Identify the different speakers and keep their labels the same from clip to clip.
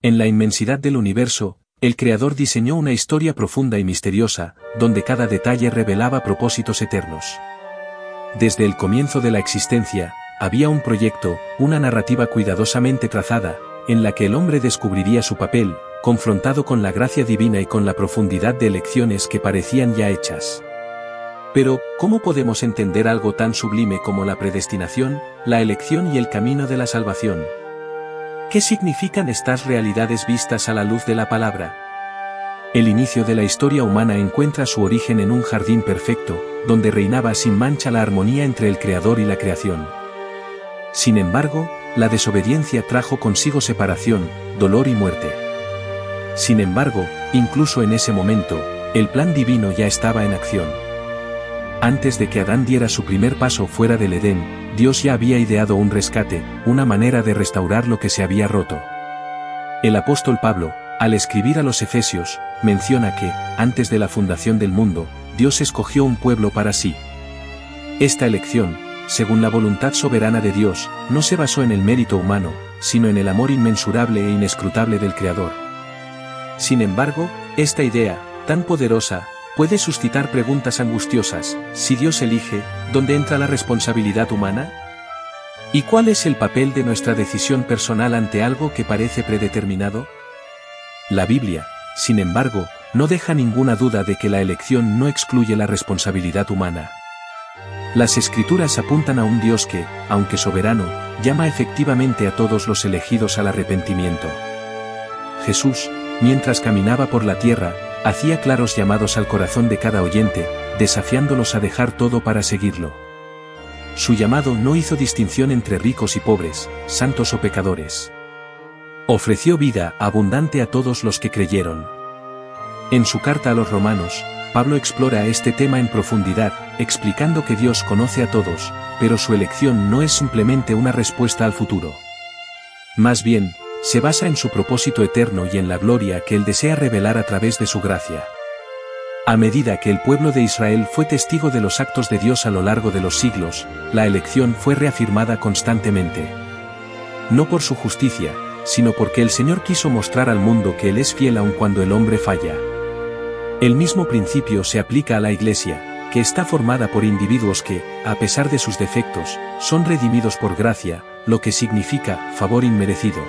Speaker 1: En la inmensidad del universo, el Creador diseñó una historia profunda y misteriosa, donde cada detalle revelaba propósitos eternos. Desde el comienzo de la existencia, había un proyecto, una narrativa cuidadosamente trazada, en la que el hombre descubriría su papel, confrontado con la gracia divina y con la profundidad de elecciones que parecían ya hechas. Pero, ¿cómo podemos entender algo tan sublime como la predestinación, la elección y el camino de la salvación? ¿Qué significan estas realidades vistas a la luz de la palabra? El inicio de la historia humana encuentra su origen en un jardín perfecto, donde reinaba sin mancha la armonía entre el Creador y la creación. Sin embargo, la desobediencia trajo consigo separación, dolor y muerte. Sin embargo, incluso en ese momento, el plan divino ya estaba en acción. Antes de que Adán diera su primer paso fuera del Edén, Dios ya había ideado un rescate, una manera de restaurar lo que se había roto. El apóstol Pablo, al escribir a los Efesios, menciona que, antes de la fundación del mundo, Dios escogió un pueblo para sí. Esta elección, según la voluntad soberana de Dios, no se basó en el mérito humano, sino en el amor inmensurable e inescrutable del Creador. Sin embargo, esta idea, tan poderosa, puede suscitar preguntas angustiosas. Si Dios elige, ¿dónde entra la responsabilidad humana? ¿Y cuál es el papel de nuestra decisión personal ante algo que parece predeterminado? La Biblia, sin embargo, no deja ninguna duda de que la elección no excluye la responsabilidad humana. Las Escrituras apuntan a un Dios que, aunque soberano, llama efectivamente a todos los elegidos al arrepentimiento. Jesús, mientras caminaba por la tierra, hacía claros llamados al corazón de cada oyente, desafiándolos a dejar todo para seguirlo. Su llamado no hizo distinción entre ricos y pobres, santos o pecadores. Ofreció vida abundante a todos los que creyeron. En su carta a los Romanos, Pablo explora este tema en profundidad, explicando que Dios conoce a todos, pero su elección no es simplemente una respuesta al futuro. Más bien, se basa en su propósito eterno y en la gloria que Él desea revelar a través de su gracia. A medida que el pueblo de Israel fue testigo de los actos de Dios a lo largo de los siglos, la elección fue reafirmada constantemente. No por su justicia, sino porque el Señor quiso mostrar al mundo que Él es fiel aun cuando el hombre falla. El mismo principio se aplica a la Iglesia, que está formada por individuos que, a pesar de sus defectos, son redimidos por gracia, lo que significa favor inmerecido.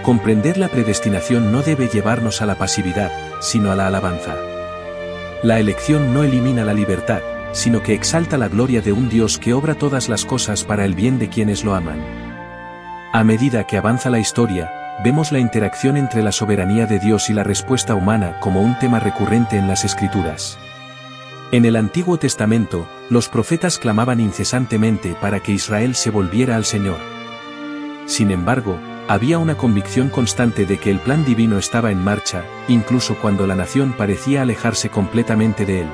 Speaker 1: Comprender la predestinación no debe llevarnos a la pasividad, sino a la alabanza. La elección no elimina la libertad, sino que exalta la gloria de un Dios que obra todas las cosas para el bien de quienes lo aman. A medida que avanza la historia, vemos la interacción entre la soberanía de Dios y la respuesta humana como un tema recurrente en las Escrituras. En el Antiguo Testamento, los profetas clamaban incesantemente para que Israel se volviera al Señor. Sin embargo, había una convicción constante de que el plan divino estaba en marcha, incluso cuando la nación parecía alejarse completamente de él.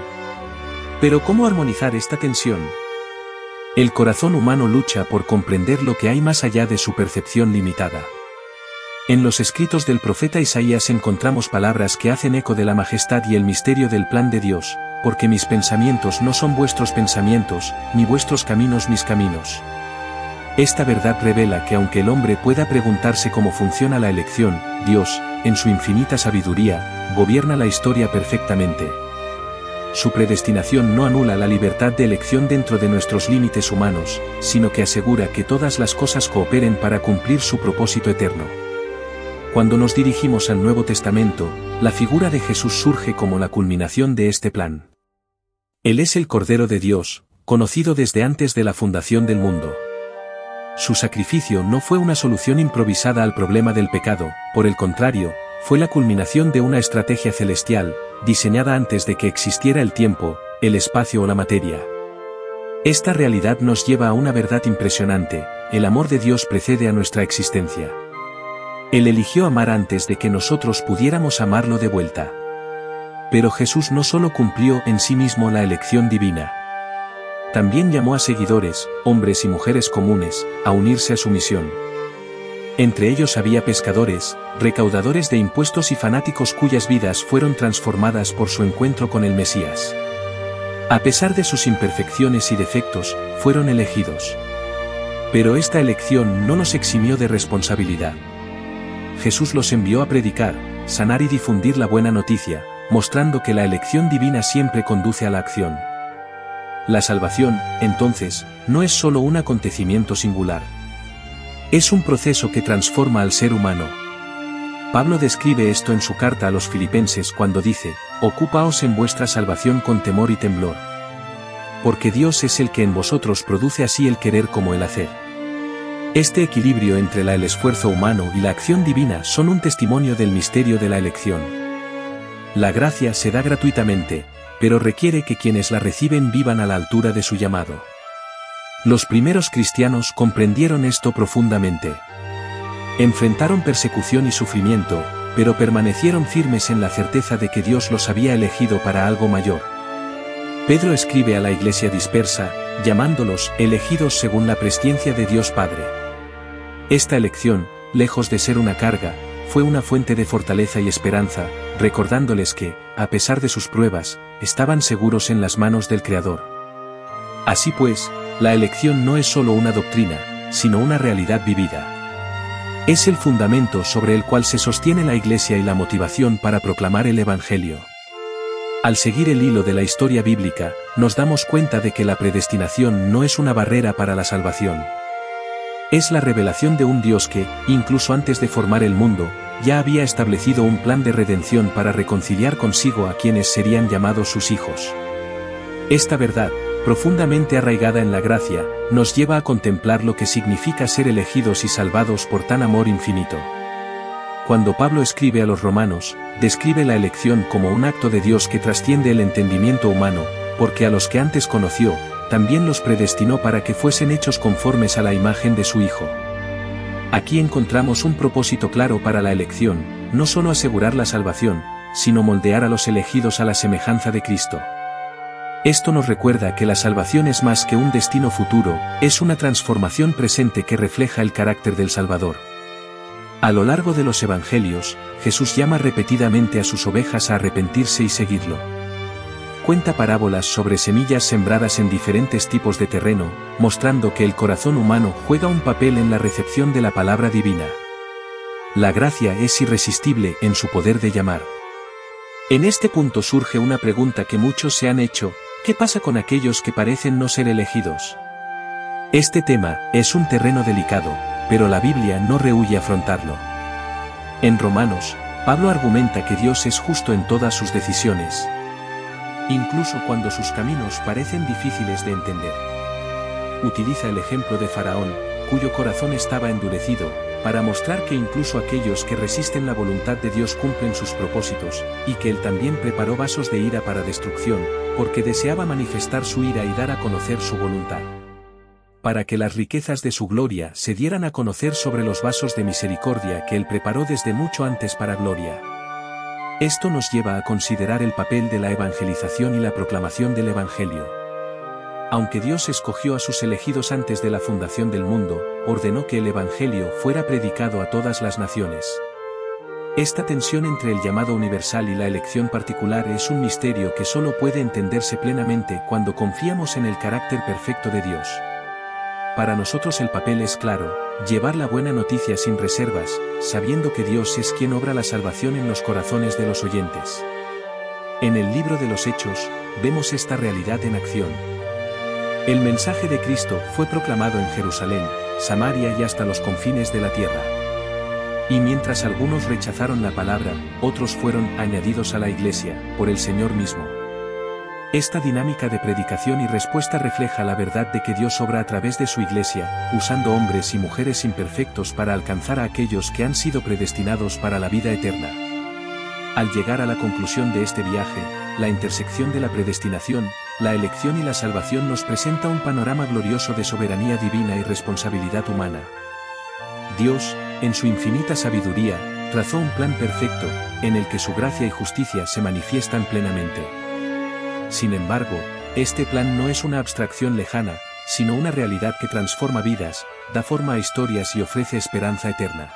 Speaker 1: Pero ¿cómo armonizar esta tensión? El corazón humano lucha por comprender lo que hay más allá de su percepción limitada. En los escritos del profeta Isaías encontramos palabras que hacen eco de la majestad y el misterio del plan de Dios, porque mis pensamientos no son vuestros pensamientos, ni vuestros caminos mis caminos. Esta verdad revela que aunque el hombre pueda preguntarse cómo funciona la elección, Dios, en su infinita sabiduría, gobierna la historia perfectamente. Su predestinación no anula la libertad de elección dentro de nuestros límites humanos, sino que asegura que todas las cosas cooperen para cumplir su propósito eterno. Cuando nos dirigimos al Nuevo Testamento, la figura de Jesús surge como la culminación de este plan. Él es el Cordero de Dios, conocido desde antes de la fundación del mundo. Su sacrificio no fue una solución improvisada al problema del pecado, por el contrario, fue la culminación de una estrategia celestial, diseñada antes de que existiera el tiempo, el espacio o la materia. Esta realidad nos lleva a una verdad impresionante: el amor de Dios precede a nuestra existencia. Él eligió amar antes de que nosotros pudiéramos amarlo de vuelta. Pero Jesús no solo cumplió en sí mismo la elección divina. También llamó a seguidores, hombres y mujeres comunes, a unirse a su misión. Entre ellos había pescadores, recaudadores de impuestos y fanáticos cuyas vidas fueron transformadas por su encuentro con el Mesías. A pesar de sus imperfecciones y defectos, fueron elegidos. Pero esta elección no los eximió de responsabilidad. Jesús los envió a predicar, sanar y difundir la buena noticia, mostrando que la elección divina siempre conduce a la acción. La salvación, entonces, no es solo un acontecimiento singular. Es un proceso que transforma al ser humano. Pablo describe esto en su carta a los Filipenses cuando dice: «Ocupaos en vuestra salvación con temor y temblor. Porque Dios es el que en vosotros produce así el querer como el hacer». Este equilibrio entre el esfuerzo humano y la acción divina son un testimonio del misterio de la elección. La gracia se da gratuitamente, pero requiere que quienes la reciben vivan a la altura de su llamado. Los primeros cristianos comprendieron esto profundamente. Enfrentaron persecución y sufrimiento, pero permanecieron firmes en la certeza de que Dios los había elegido para algo mayor. Pedro escribe a la iglesia dispersa, llamándolos elegidos según la presciencia de Dios Padre. Esta elección, lejos de ser una carga, fue una fuente de fortaleza y esperanza, recordándoles que, a pesar de sus pruebas, estaban seguros en las manos del Creador. Así pues, la elección no es solo una doctrina, sino una realidad vivida. Es el fundamento sobre el cual se sostiene la Iglesia y la motivación para proclamar el Evangelio. Al seguir el hilo de la historia bíblica, nos damos cuenta de que la predestinación no es una barrera para la salvación. Es la revelación de un Dios que, incluso antes de formar el mundo, ya había establecido un plan de redención para reconciliar consigo a quienes serían llamados sus hijos. Esta verdad, profundamente arraigada en la gracia, nos lleva a contemplar lo que significa ser elegidos y salvados por tan amor infinito. Cuando Pablo escribe a los romanos, describe la elección como un acto de Dios que trasciende el entendimiento humano, porque a los que antes conoció, también los predestinó para que fuesen hechos conformes a la imagen de su Hijo. Aquí encontramos un propósito claro para la elección, no solo asegurar la salvación, sino moldear a los elegidos a la semejanza de Cristo. Esto nos recuerda que la salvación es más que un destino futuro, es una transformación presente que refleja el carácter del Salvador. A lo largo de los Evangelios, Jesús llama repetidamente a sus ovejas a arrepentirse y seguirlo. Cuenta parábolas sobre semillas sembradas en diferentes tipos de terreno, mostrando que el corazón humano juega un papel en la recepción de la palabra divina. La gracia es irresistible en su poder de llamar. En este punto surge una pregunta que muchos se han hecho: ¿qué pasa con aquellos que parecen no ser elegidos? Este tema es un terreno delicado, pero la Biblia no rehúye afrontarlo. En Romanos, Pablo argumenta que Dios es justo en todas sus decisiones, incluso cuando sus caminos parecen difíciles de entender. Utiliza el ejemplo de Faraón, cuyo corazón estaba endurecido, para mostrar que incluso aquellos que resisten la voluntad de Dios cumplen sus propósitos, y que él también preparó vasos de ira para destrucción, porque deseaba manifestar su ira y dar a conocer su voluntad. Para que las riquezas de su gloria se dieran a conocer sobre los vasos de misericordia que él preparó desde mucho antes para gloria. Esto nos lleva a considerar el papel de la evangelización y la proclamación del Evangelio. Aunque Dios escogió a sus elegidos antes de la fundación del mundo, ordenó que el Evangelio fuera predicado a todas las naciones. Esta tensión entre el llamado universal y la elección particular es un misterio que solo puede entenderse plenamente cuando confiamos en el carácter perfecto de Dios. Para nosotros el papel es claro: llevar la buena noticia sin reservas, sabiendo que Dios es quien obra la salvación en los corazones de los oyentes. En el libro de los Hechos, vemos esta realidad en acción. El mensaje de Cristo fue proclamado en Jerusalén, Samaria y hasta los confines de la tierra. Y mientras algunos rechazaron la palabra, otros fueron añadidos a la iglesia, por el Señor mismo. Esta dinámica de predicación y respuesta refleja la verdad de que Dios obra a través de su iglesia, usando hombres y mujeres imperfectos para alcanzar a aquellos que han sido predestinados para la vida eterna. Al llegar a la conclusión de este viaje, la intersección de la predestinación, la elección y la salvación nos presenta un panorama glorioso de soberanía divina y responsabilidad humana. Dios, en su infinita sabiduría, trazó un plan perfecto, en el que su gracia y justicia se manifiestan plenamente. Sin embargo, este plan no es una abstracción lejana, sino una realidad que transforma vidas, da forma a historias y ofrece esperanza eterna.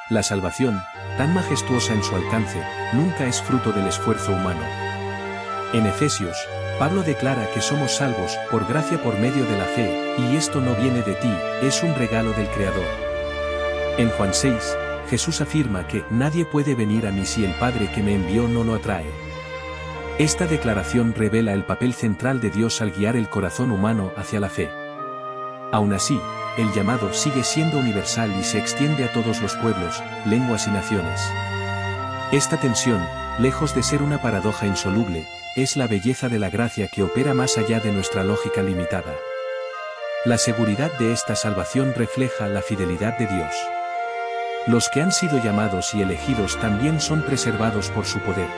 Speaker 1: La salvación, tan majestuosa en su alcance, nunca es fruto del esfuerzo humano. En Efesios, Pablo declara que somos salvos por gracia por medio de la fe, y esto no viene de ti, es un regalo del Creador. En Juan 6, Jesús afirma que nadie puede venir a mí si el Padre que me envió no lo atrae. Esta declaración revela el papel central de Dios al guiar el corazón humano hacia la fe. Aún así, el llamado sigue siendo universal y se extiende a todos los pueblos, lenguas y naciones. Esta tensión, lejos de ser una paradoja insoluble, es la belleza de la gracia que opera más allá de nuestra lógica limitada. La seguridad de esta salvación refleja la fidelidad de Dios. Los que han sido llamados y elegidos también son preservados por su poder.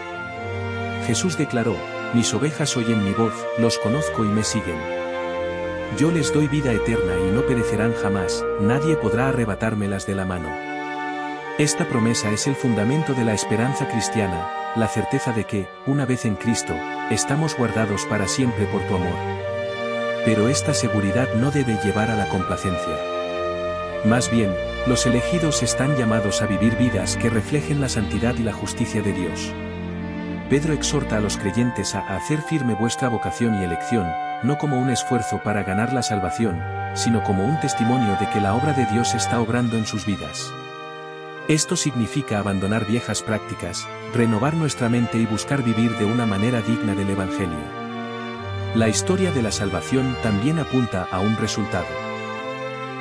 Speaker 1: Jesús declaró: mis ovejas oyen mi voz, los conozco y me siguen. Yo les doy vida eterna y no perecerán jamás, nadie podrá arrebatármelas de la mano. Esta promesa es el fundamento de la esperanza cristiana, la certeza de que, una vez en Cristo, estamos guardados para siempre por tu amor. Pero esta seguridad no debe llevar a la complacencia. Más bien, los elegidos están llamados a vivir vidas que reflejen la santidad y la justicia de Dios. Pedro exhorta a los creyentes a hacer firme vuestra vocación y elección, no como un esfuerzo para ganar la salvación, sino como un testimonio de que la obra de Dios está obrando en sus vidas. Esto significa abandonar viejas prácticas, renovar nuestra mente y buscar vivir de una manera digna del Evangelio. La historia de la salvación también apunta a un resultado.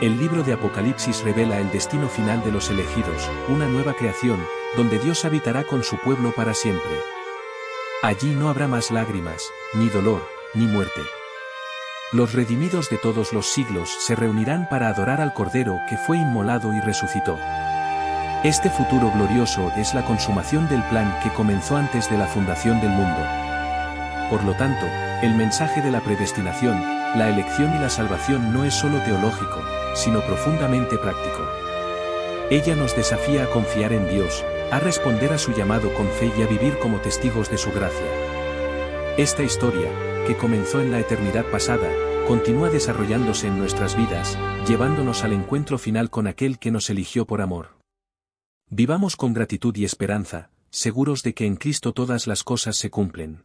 Speaker 1: El libro de Apocalipsis revela el destino final de los elegidos, una nueva creación, donde Dios habitará con su pueblo para siempre. Allí no habrá más lágrimas, ni dolor, ni muerte. Los redimidos de todos los siglos se reunirán para adorar al Cordero que fue inmolado y resucitó. Este futuro glorioso es la consumación del plan que comenzó antes de la fundación del mundo. Por lo tanto, el mensaje de la predestinación, la elección y la salvación no es solo teológico, sino profundamente práctico. Ella nos desafía a confiar en Dios, a responder a su llamado con fe y a vivir como testigos de su gracia. Esta historia, que comenzó en la eternidad pasada, continúa desarrollándose en nuestras vidas, llevándonos al encuentro final con aquel que nos eligió por amor. Vivamos con gratitud y esperanza, seguros de que en Cristo todas las cosas se cumplen.